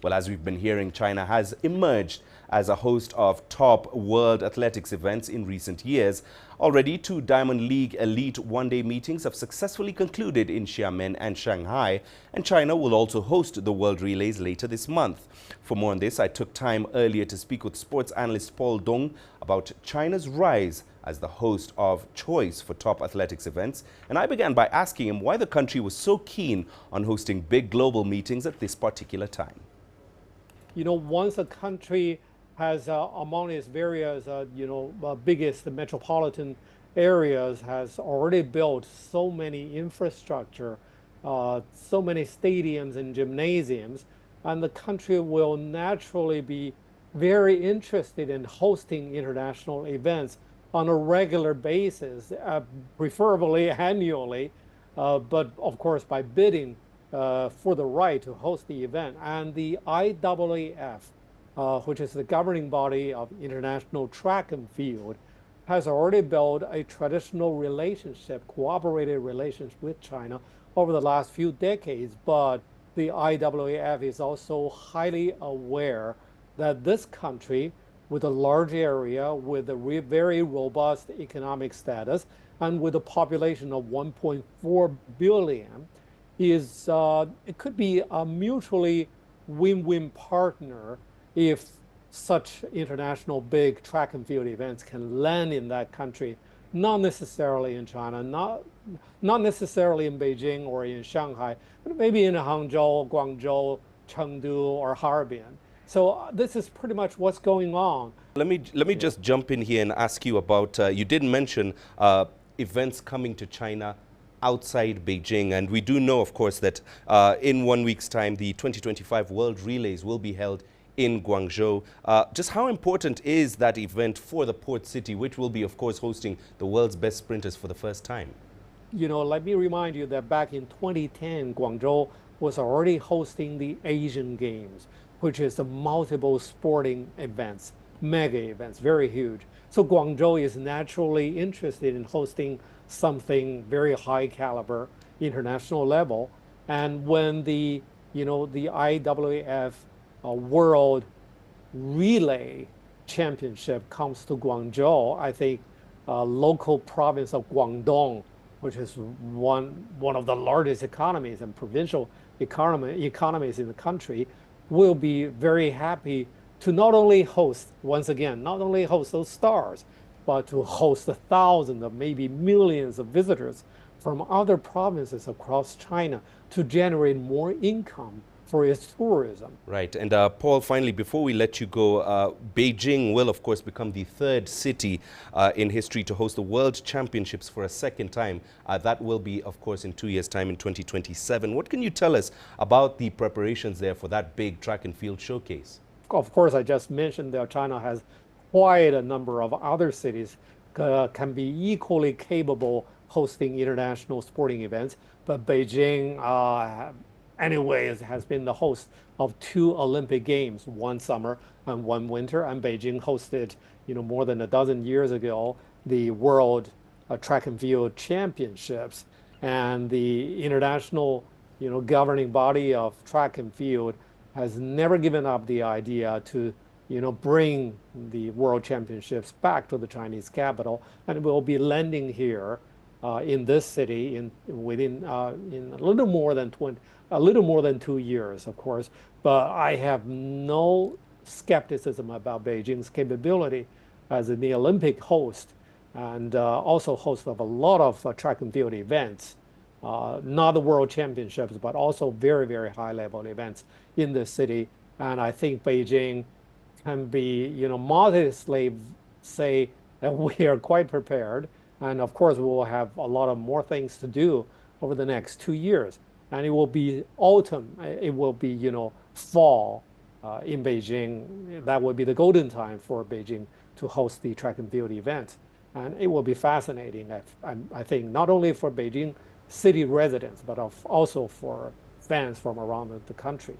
Well, as we've been hearing, China has emerged as a host of top world athletics events in recent years. Already, 2 Diamond League elite one-day meetings have successfully concluded in Xiamen and Shanghai, and China will also host the World Relays later this month. For more on this, I took time earlier to speak with sports analyst Paul Dong about China's rise as the host of choice for top athletics events, and I began by asking him why the country was so keen on hosting big global meetings at this particular time. You know, once a country has among its various, biggest metropolitan areas has already built so many infrastructure, so many stadiums and gymnasiums, and the country will naturally be very interested in hosting international events on a regular basis, preferably annually, but of course by bidding for the right to host the event. And the IAAF, which is the governing body of international track and field, has already built a traditional relationship, cooperative relationship with China over the last few decades. But the IAAF is also highly aware that this country, with a large area, with a very robust economic status, and with a population of 1.4 billion, it could be a mutually win-win partner if such international big track and field events can land in that country, not necessarily in China, not necessarily in Beijing or in Shanghai, but maybe in Hangzhou, Guangzhou, Chengdu, or Harbin. So this is pretty much what's going on. Let me just jump in here and ask you about, you did mention events coming to China outside Beijing, and we do know, of course, that in 1 week's time, the 2025 World Relays will be held in Guangzhou. Just how important is that event for the port city, which will be, of course, hosting the world's best sprinters for the first time? You know, let me remind you that back in 2010, Guangzhou was already hosting the Asian Games, which is the multiple sporting events, mega events, very huge. So Guangzhou is naturally interested in hosting something very high caliber, international level. And when the IAAF World Relay Championship comes to Guangzhou, I think local province of Guangdong, which is one of the largest economies and provincial economies in the country, will be very happy to not only host, once again, not only host those stars, but to host thousands of maybe millions of visitors from other provinces across China to generate more income for its tourism. Right. And Paul, finally, before we let you go, Beijing will, of course, become the 3rd city in history to host the World Championships for a second time. That will be, of course, in 2 years' time in 2027. What can you tell us about the preparations there for that big track and field showcase? Of course, I just mentioned that China has quite a number of other cities can be equally capable hosting international sporting events, but Beijing anyways has been the host of 2 Olympic Games, one summer and one winter, and Beijing hosted, more than a dozen years ago, the World Track and Field Championships. And the international, governing body of track and field has never given up the idea to, bring the World Championships back to the Chinese capital, and it will be landing here in this city in a little more than 2 years, of course. But I have no skepticism about Beijing's capability as the Olympic host and also host of a lot of track and field events, not the World Championships, but also very, very high-level events in the city. And I think Beijing can be, modestly say that we are quite prepared. And of course, we will have a lot of more things to do over the next 2 years. And it will be autumn, it will be, fall in Beijing. That would be the golden time for Beijing to host the track and field event. And it will be fascinating, I think, not only for Beijing city residents, but also for fans from around the country.